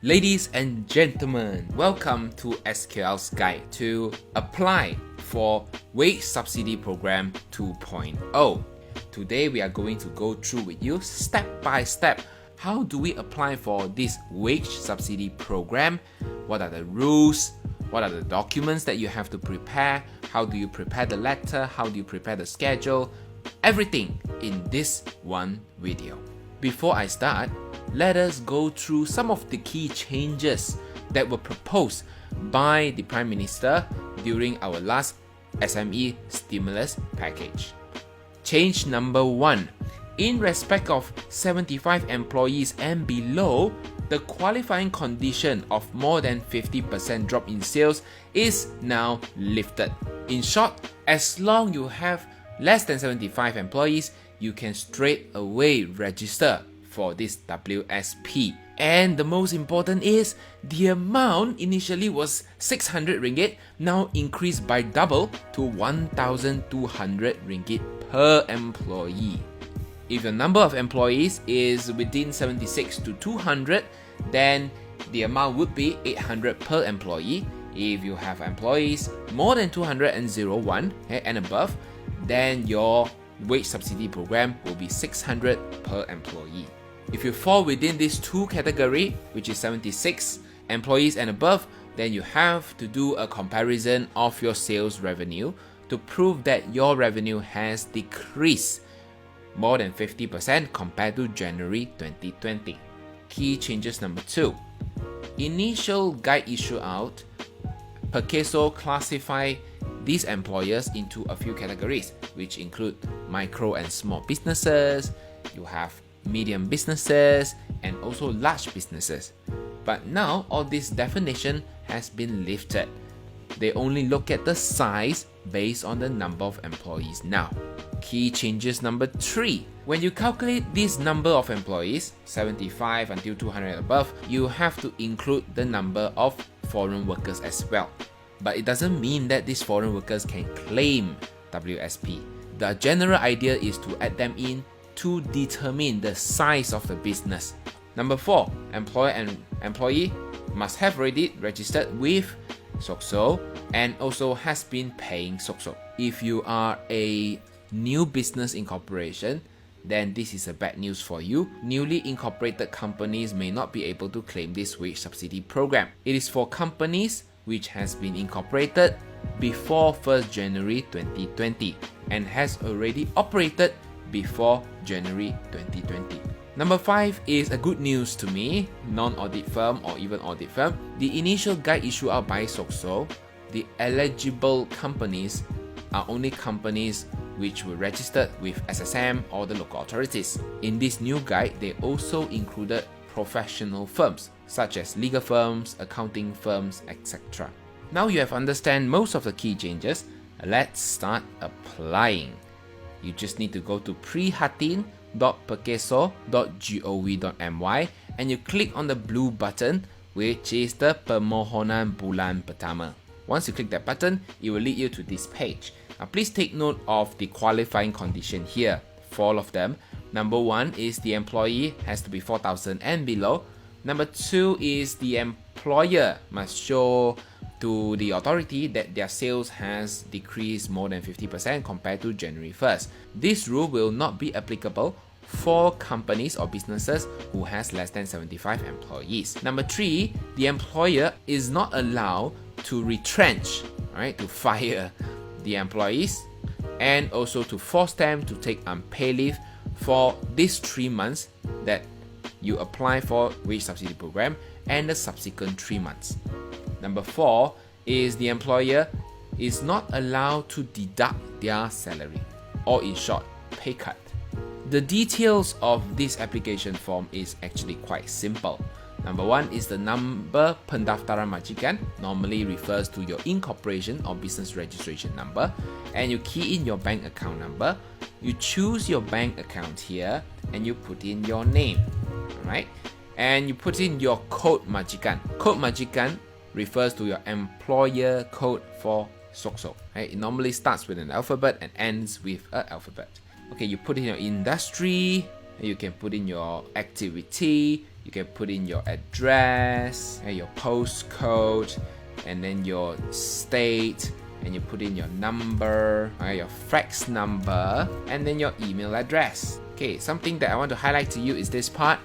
Ladies and gentlemen, welcome to SQL's guide to apply for Wage Subsidy Program 2.0. Today we are going to go through with you step by step how do we apply for this Wage Subsidy Program, what are the rules, what are the documents that you have to prepare, how do you prepare the letter, how do you prepare the schedule, everything in this one video. Before I start, let us go through some of the key changes that were proposed by the Prime Minister during our last SME stimulus package. Change number 1. In respect of 75 employees and below, the qualifying condition of more than 50% drop in sales is now lifted. In short, as long you have less than 75 employees, you can straight away register for this WSP. And the most important is the amount initially was 600 ringgit, now increased by double to 1,200 ringgit per employee. If the number of employees is within 76 to 200, then the amount would be 800 per employee. If you have employees more than 201 and above, then your wage subsidy program will be 600 per employee. If you fall within these two categories, which is 76 employees and above, then you have to do a comparison of your sales revenue to prove that your revenue has decreased more than 50% compared to January 2020. Key changes number 2. Initial guide issue out, 𝐸𝐻 classify these employers into a few categories, which include micro and small businesses, you have medium businesses, and also large businesses. But now all this definition has been lifted. They only look at the size based on the number of employees now. Key changes number 3. When you calculate this number of employees, 75 until 200 and above, you have to include the number of foreign workers as well. But it doesn't mean that these foreign workers can claim WSP. The general idea is to add them in to determine the size of the business. Number 4, employer and employee must have already registered with SOCSO and also has been paying SOCSO. If you are a new business incorporation, then this is a bad news for you. Newly incorporated companies may not be able to claim this wage subsidy program. It is for companies which has been incorporated before 1st January 2020 and has already operated before January 2020. Number 5 is a good news to me, non-audit firm or even audit firm. The initial guide issued out by SOCSO, the eligible companies are only companies which were registered with SSM or the local authorities. In this new guide, they also included professional firms such as legal firms, accounting firms, etc. Now you have understand most of the key changes. Let's start applying. You just need to go to prihatin.perkeso.gov.my and you click on the blue button, which is the Permohonan Bulan Pertama. Once you click that button, it will lead you to this page. Now please take note of the qualifying condition here for all of them. Number 1 is the employee has to be 4,000 and below. Number 2 is the employer must show to the authority that their sales has decreased more than 50% compared to January 1st. This rule will not be applicable for companies or businesses who has less than 75 employees. Number 3, the employer is not allowed to retrench, to fire the employees and also to force them to take unpaid leave for these 3 months that you apply for wage subsidy program and the subsequent 3 months. Number 4 is the employer is not allowed to deduct their salary, or in short, pay cut. The details of this application form is actually quite simple. Number 1 is the number pendaftaran majikan, normally refers to your incorporation or business registration number, and you key in your bank account number. You choose your bank account here and you put in your name, alright? And you put in your code majikan. Code majikan refers to your employer code for SOCSO. Right? It normally starts with an alphabet and ends with an alphabet. Okay, you put in your industry, you can put in your activity, you can put in your address, your postcode, and then your state, and you put in your number, your fax number, and then your email address. Okay, something that I want to highlight to you is this part.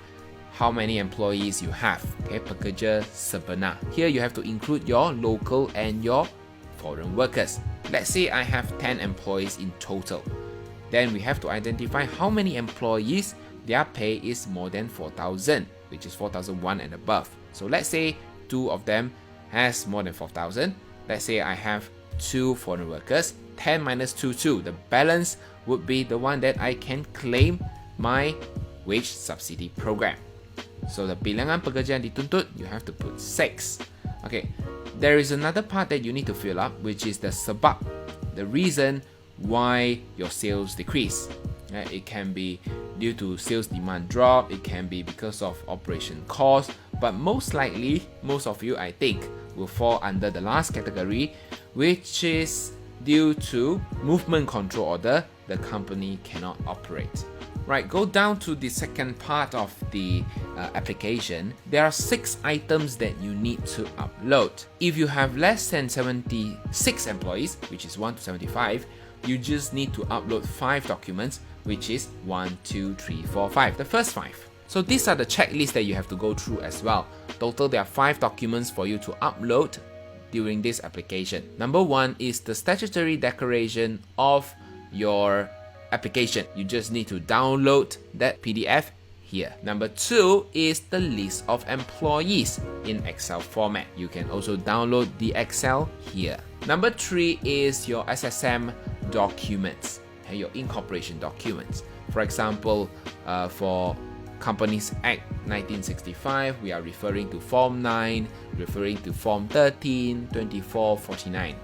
How many employees you have. Okay, pekerja sebenar. Here you have to include your local and your foreign workers. Let's say I have 10 employees in total. Then we have to identify how many employees their pay is more than 4,000, which is 4,001 and above. So let's say 2 of them has more than 4,000. Let's say I have 2 foreign workers. 10 minus 2. The balance would be the one that I can claim my wage subsidy program. So the bilangan pekerja yang dituntut, you have to put 6. Okay, there is another part that you need to fill up, which is the sebab, the reason why your sales decrease. It can be due to sales demand drop, it can be because of operation cost, but most likely, most of you, I think, will fall under the last category, which is due to movement control order, the company cannot operate. Right, go down to the second part of the application. There are 6 items that you need to upload. If you have less than 76 employees, which is 1 to 75, you just need to upload 5 documents, which is 1, 2, 3, 4, 5. The first 5. So these are the checklists that you have to go through as well. Total, there are 5 documents for you to upload during this application. Number 1 is the statutory declaration of your application. You just need to download that PDF here. Number 2 is the list of employees in Excel format. You can also download the Excel here. Number 3 is your SSM documents and your incorporation documents. For example, for Companies Act 1965, we are referring to Form 9, referring to Form 13, 24, 49.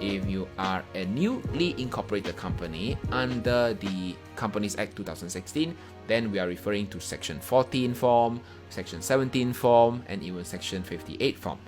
If you are a newly incorporated company under the Companies Act 2016, then we are referring to Section 14 form, Section 17 form, and even Section 58 form.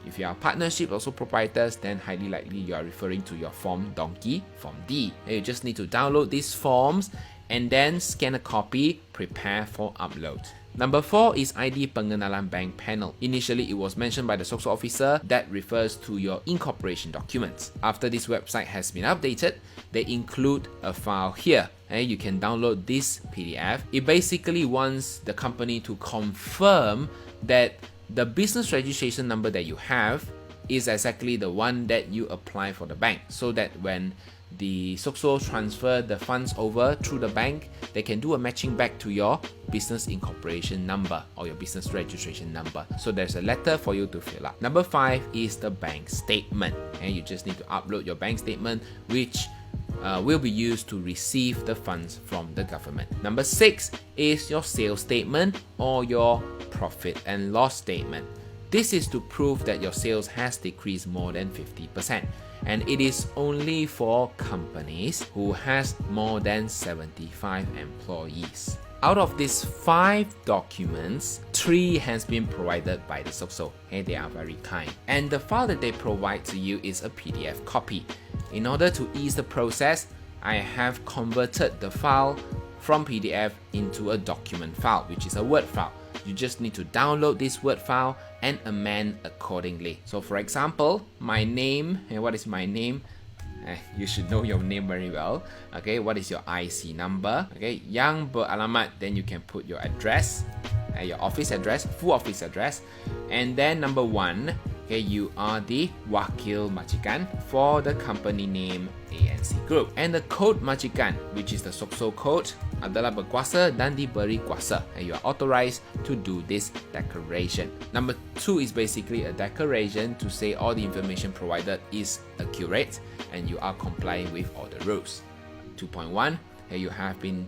If you are partnership, also proprietors, then highly likely you are referring to your Form Donkey, Form D. And you just need to download these forms and then scan a copy, prepare for upload. Number 4 is ID Pengenalan Bank Panel. Initially, it was mentioned by the SOCSO officer that refers to your incorporation documents. After this website has been updated, they include a file here, and you can download this PDF. It basically wants the company to confirm that the business registration number that you have is exactly the one that you apply for the bank, so that when the SOCSO transfer the funds over through the bank, they can do a matching back to your business incorporation number or your business registration number. So there's a letter for you to fill up. Number 5 is the bank statement, and you just need to upload your bank statement, which will be used to receive the funds from the government. Number 6 is your sales statement or your profit and loss statement. This is to prove that your sales has decreased more than 50%, and it is only for companies who has more than 75 employees. Out of these 5 documents, 3 has been provided by the SOCSO, and they are very kind. And the file that they provide to you is a PDF copy. In order to ease the process, I have converted the file from PDF into a document file, which is a Word file. You just need to download this Word file and amend accordingly. So for example, my name, and what is my name? You should know your name very well. Okay, what is your IC number? Okay, yang beralamat, then you can put your address, your office address, full office address. And then number 1, okay, you are the wakil majikan for the company name ANC Group. And the code majikan, which is the SOCSO code, adalah berkuasa dan diberi kuasa. And you are authorized to do this declaration. Number 2 is basically a declaration to say all the information provided is accurate and you are complying with all the rules. 2.1, here you have been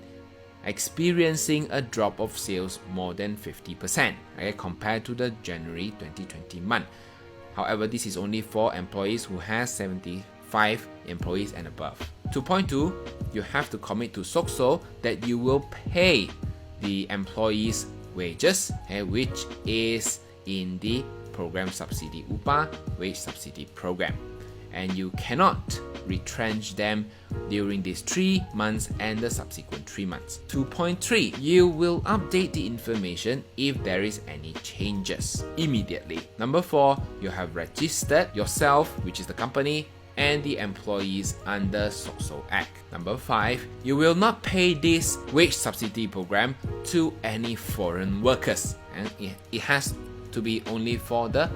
experiencing a drop of sales more than 50%, okay, compared to the January 2020 month. However, this is only for employees who has 75 employees and above. 2.2, you have to commit to SOCSO that you will pay the employees' wages, which is in the program subsidy upah, wage subsidy program. And you cannot retrench them during these 3 months and the subsequent 3 months. 2.3. You will update the information if there is any changes immediately. Number 4. You have registered yourself, which is the company, and the employees under SOSO Act. Number 5. You will not pay this wage subsidy program to any foreign workers, and it has to be only for the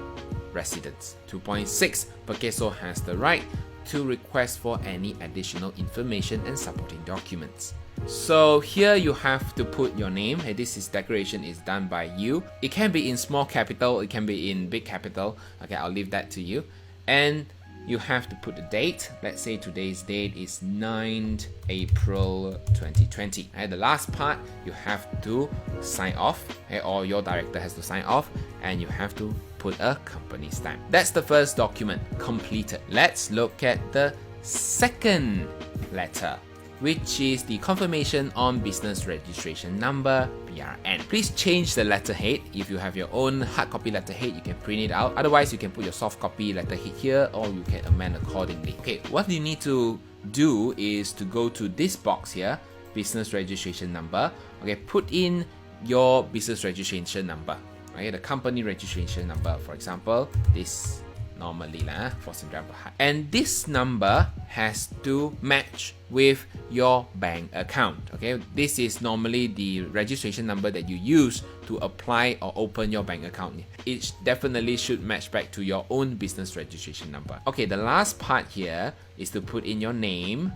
residents. 2.6. Perkeso has the right to request for any additional information and supporting documents. So here you have to put your name. Hey, declaration is done by you. It can be in small capital, it can be in big capital. Okay, I'll leave that to you. And you have to put the date. Let's say today's date is 9th April 2020. And the last part, you have to sign off, or your director has to sign off, and you have to put a company stamp. That's the first document completed. Let's look at the second letter, which is the confirmation on business registration number, BRN. Please change the letterhead. If you have your own hard copy letterhead, you can print it out. Otherwise, you can put your soft copy letterhead here, or you can amend accordingly. Okay, what you need to do is to go to this box here, business registration number. Okay, put in your business registration number. Okay, the company registration number, for example, this normally for Sdn Bhd. And this number has to match with your bank account. Okay, this is normally the registration number that you use to apply or open your bank account. It definitely should match back to your own business registration number. Okay, the last part here is to put in your name,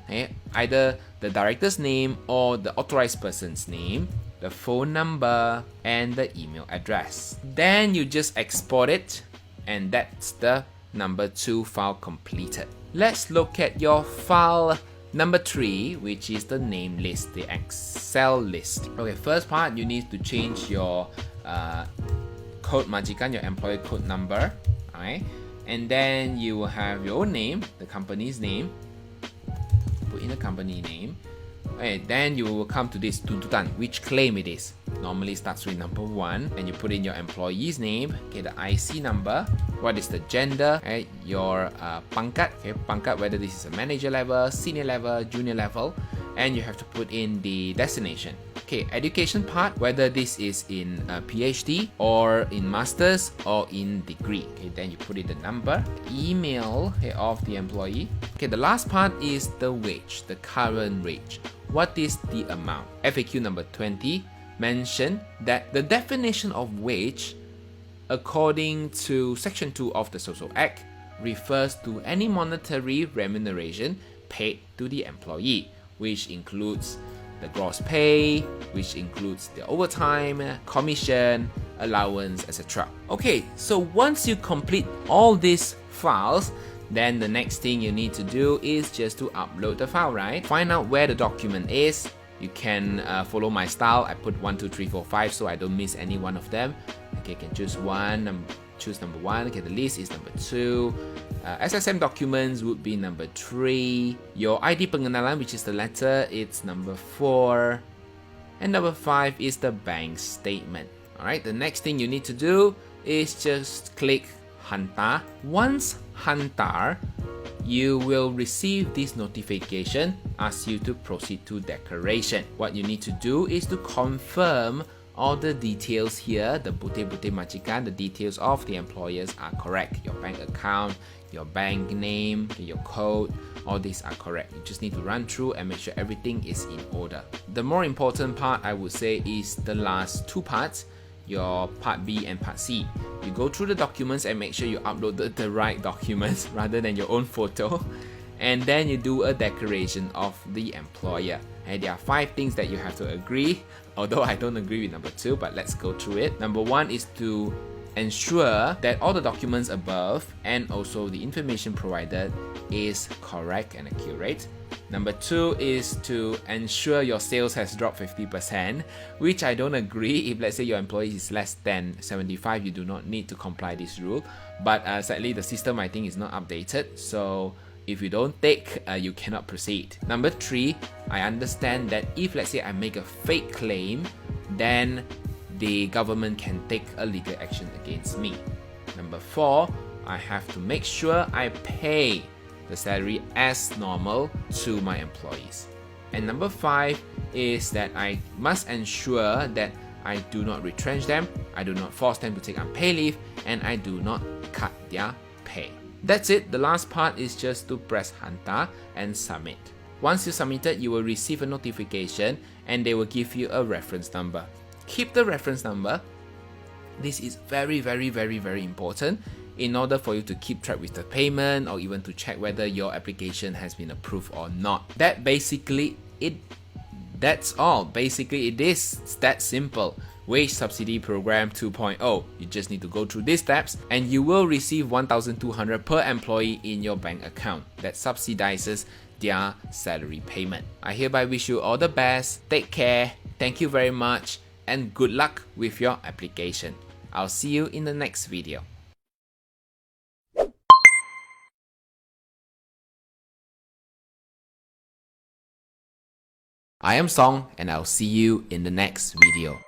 either the director's name or the authorized person's name, the phone number, and the email address. Then you just export it, and that's the number 2 file completed. Let's look at your file number 3, which is the name list, the Excel list. Okay, first part, you need to change your code majikan, your employee code number. Alright, and then you will have your own name, the company's name. Put in the company name. Okay, then you will come to this tuntutan, which claim it is. Normally starts with number 1, and you put in your employee's name, okay, the IC number, what is the gender, okay, your pangkat, okay, pangkat, whether this is a manager level, senior level, junior level, and you have to put in the destination. Okay, education part, whether this is in a PhD or in masters or in degree. Okay, then you put in the number, email, okay, of the employee. Okay, the last part is the wage, the current wage. What is the amount? FAQ number 20 mentioned that the definition of wage, according to Section 2 of the SOSO Act, refers to any monetary remuneration paid to the employee, which includes the gross pay, which includes the overtime, commission, allowance, etc. Okay, so once you complete all these files, then the next thing you need to do is just to upload the file, right? Find out where the document is. You can follow my style. I put 1, 2, 3, 4, 5 so I don't miss any one of them. Okay, you can choose one, choose number 1. Okay, the list is number 2. SSM documents would be number 3. Your ID pengenalan, which is the letter, it's number 4. And number 5 is the bank statement. Alright, the next thing you need to do is just click Hantar. Once Hantar, you will receive this notification, ask you to proceed to declaration. What you need to do is to confirm all the details here, the bute-bute majikan, the details of the employers are correct. Your bank account, your bank name, your code, all these are correct. You just need to run through and make sure everything is in order. The more important part, I would say, is the last 2 parts, your part B and part C. You go through the documents and make sure you uploaded the right documents rather than your own photo. And then you do a declaration of the employer. And there are 5 things that you have to agree, although I don't agree with number 2, but let's go through it. Number 1 is to ensure that all the documents above and also the information provided is correct and accurate. Number 2 is to ensure your sales has dropped 50%, which I don't agree. If let's say your employee is less than 75, you do not need to comply this rule. But sadly, the system I think is not updated, so if you don't take, you cannot proceed. Number 3, I understand that if let's say I make a fake claim, then the government can take a legal action against me. Number 4, I have to make sure I pay the salary as normal to my employees. And number 5 is that I must ensure that I do not retrench them, I do not force them to take unpaid leave, and I do not cut their pay. That's it. The last part is just to press hantar and submit. Once you submitted, you will receive a notification and they will give you a reference number. Keep the reference number. This is very important in order for you to keep track with the payment or even to check whether your application has been approved or not. That's all. Basically, it is that simple. Wage Subsidy Program 2.0. You just need to go through these steps and you will receive 1,200 per employee in your bank account. That subsidizes their salary payment. I hereby wish you all the best. Take care. Thank you very much and good luck with your application. I'll see you in the next video. I am Song and I'll see you in the next video.